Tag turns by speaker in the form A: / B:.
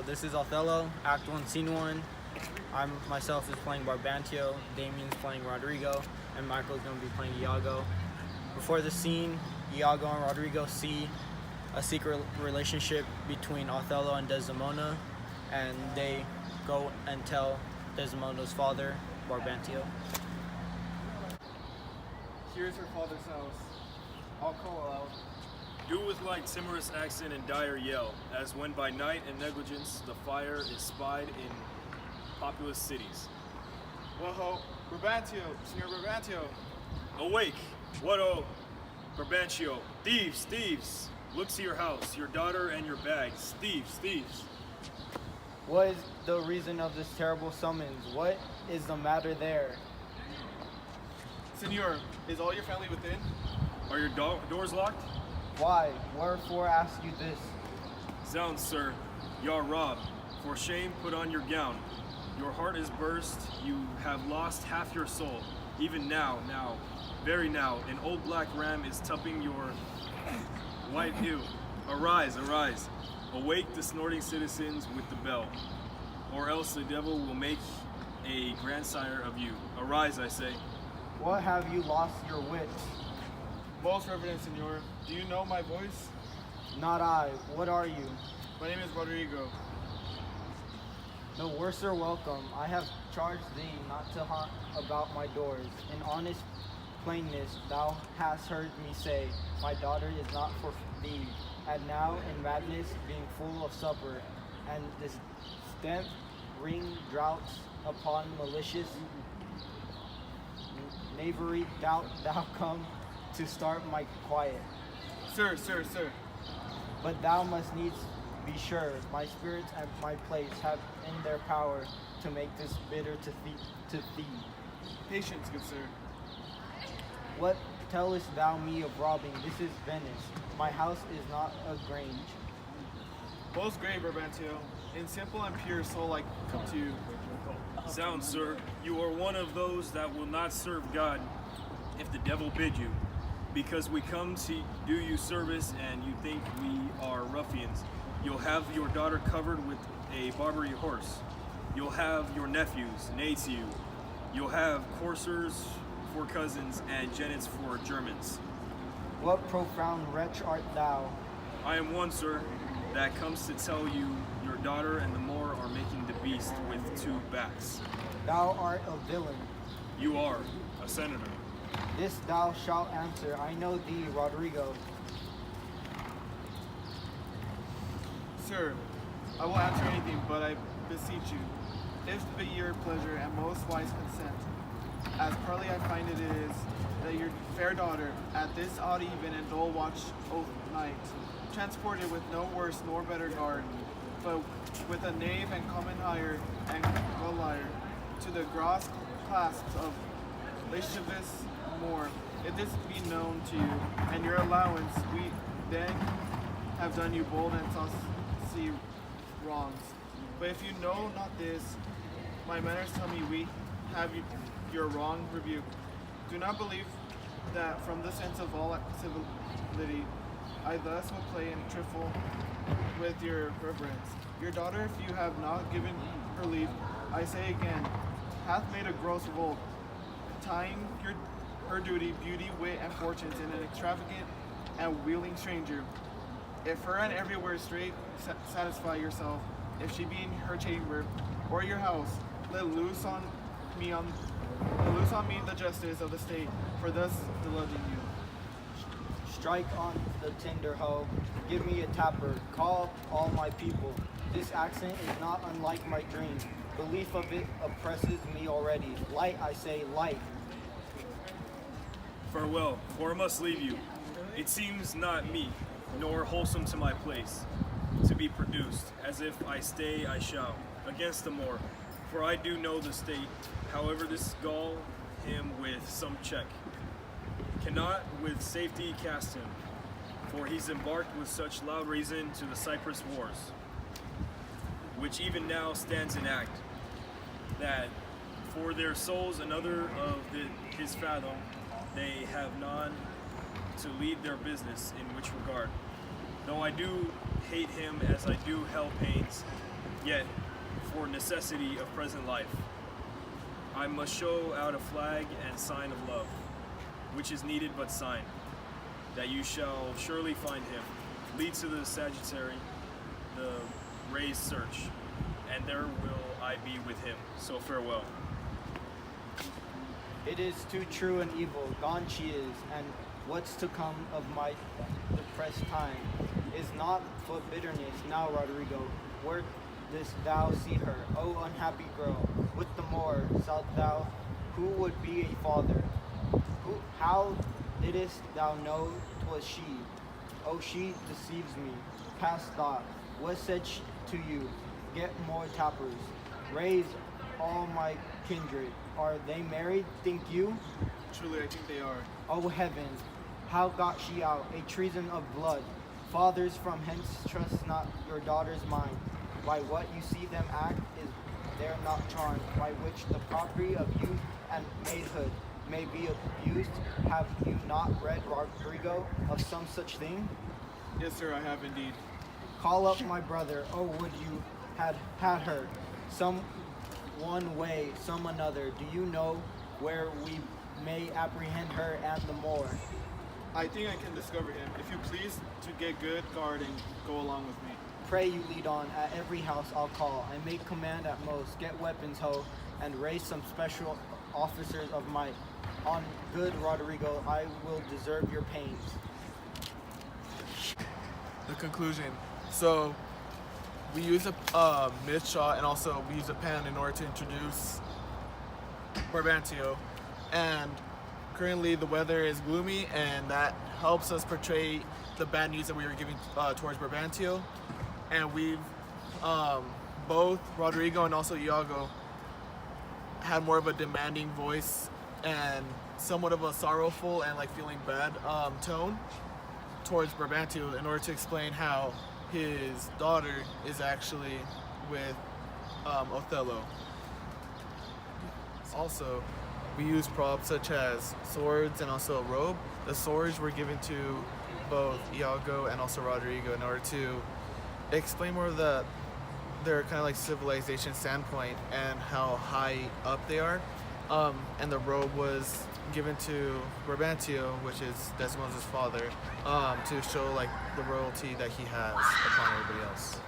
A: So this is Othello, Act 1, Scene 1. I myself is playing Barbantio, Damien's playing Rodrigo, and Michael's going to be playing Iago. Before the scene, Iago and Rodrigo see a secret relationship between Othello and Desdemona, and they go and tell Desdemona's father, Barbantio.
B: Here's her father's house. I'll call out.
C: Do with like timorous accent and dire yell, as when by night and negligence the fire is spied in populous cities.
B: Whoa, Brabantio, Senor Brabantio.
C: Awake! What oh, Brabantio! Thieves, thieves! Look to your house, your daughter and your bags. Thieves, thieves!
A: What is the reason of this terrible summons? What is the matter there?
B: Senor, is all your family within?
C: Are your doors locked?
A: Why? Wherefore ask you this?
C: Zounds, sir, you are robbed. For shame, put on your gown. Your heart is burst, you have lost half your soul. Even now, very now, an old black ram is tupping your white ewe. Arise, arise. Awake the snorting citizens with the bell, or else the devil will make a grandsire of you. Arise, I say.
A: What have you lost your wits?
B: Most Reverend Senor, do you know my voice?
A: Not I. What are you?
B: My name is Rodrigo.
A: No worser welcome. I have charged thee not to haunt about my doors. In honest plainness thou hast heard me say, my daughter is not for thee. And now in madness, being full of supper, and this stamp ring droughts upon malicious knavery, doubt thou come to start my quiet.
B: Sir.
A: But thou must needs be sure, my spirits and my place have in their power to make this bitter to thee.
B: Patience, good sir.
A: What tellest thou me of robbing? This is Venice. My house is not a grange.
B: Most grave, Brabantio. In simple and pure soul I come to you.
C: Zounds, sir, you are one of those that will not serve God if the devil bid you. Because we come to do you service and you think we are ruffians. You'll have your daughter covered with a Barbary horse. You'll have your nephews neigh to you. You'll have coursers for cousins and genets for Germans.
A: What profound wretch art thou?
C: I am one, sir, that comes to tell you your daughter and the Moor are making the beast with two backs.
A: Thou art a villain.
C: You are a senator.
A: This thou shalt answer. I know thee, Rodrigo.
B: Sir, I will answer anything, but I beseech you, if be your pleasure and most wise consent, as partly I find it is, that your fair daughter, at this odd even and dull watch o' night, transported with no worse nor better guard, but with a knave and common hire and golier, to the gross clasps of lascivious Moor, if this be known to you, and your allowance, we then have done you bold and saucy wrongs. But if you know not this, my manners tell me we have your wrong rebuke. Do not believe that from the sense of all civility, I thus will play and trifle with your reverence. Your daughter, if you have not given her leave, I say again, hath made a gross revolt, tying her duty, beauty, wit, and fortunes in an extravagant and wheeling stranger. If her and everywhere straight satisfy yourself, if she be in her chamber or your house, let loose on me the justice of the state for thus deluding you.
A: Strike on the tender hoe. Give me a tapper. Call all my people. This accent is not unlike my dream. Belief of it oppresses me already. Light, I say, light.
C: Farewell, for I must leave you. It seems not meet, nor wholesome to my place, to be produced, as if I stay I shall, against the Moor, for I do know the state, however this gall him with some check, cannot with safety cast him, for he's embarked with such loud reason to the Cyprus wars, which even now stands in act, that for their souls another of his fathom, they have none to lead their business in which regard. Though I do hate him as I do hell pains, Yet, for necessity of present life, I must show out a flag and sign of love, which is needed but sign, that you shall surely find him. Lead to the Sagittary, the raised search, and there will I be with him. So farewell.
A: It is too true and evil, gone she is, and what's to come of my depressed time is not for bitterness now, Rodrigo. Where didst thou see her, O unhappy girl? With the Moor, shalt thou, who would be a father? How didst thou know 'twas she? Oh, she deceives me, past thought. What said she to you? Get more tappers. Raise all my kindred. Are they married, think you?
B: Truly, I think they are.
A: O heavens, how got she out? A treason of blood. Fathers, from hence trust not your daughter's mind. By what you see them act is there not charmed, by which the property of youth and maidhood may be abused. Have you not read, Rodrigo, of some such thing?
B: Yes, sir, I have indeed.
A: Call up my brother. Oh, would you had her, some one way, some another. Do you know where we may apprehend her and the Moor?
B: I think I can discover him. If you please, to get good guard and go along with me.
A: Pray you lead on. At every house I'll call. I make command at most. Get weapons, ho, and raise some special officers of might. On good Rodrigo, I will deserve your pains.
D: The conclusion. So we use a mid shot and also we use a pen in order to introduce Brabantio, and currently the weather is gloomy, and that helps us portray the bad news that we were giving towards Brabantio. And we've both Rodrigo and also Iago had more of a demanding voice and somewhat of a sorrowful and like feeling bad tone towards Brabantio in order to explain how his daughter is actually with Othello. Also, we use props such as swords and also a robe. The swords were given to both Iago and also Rodrigo in order to explain more of their kind of like civilization standpoint and how high up they are. And the robe was given to Brabantio, which is Desmond's father, to show like the royalty that he has upon everybody else.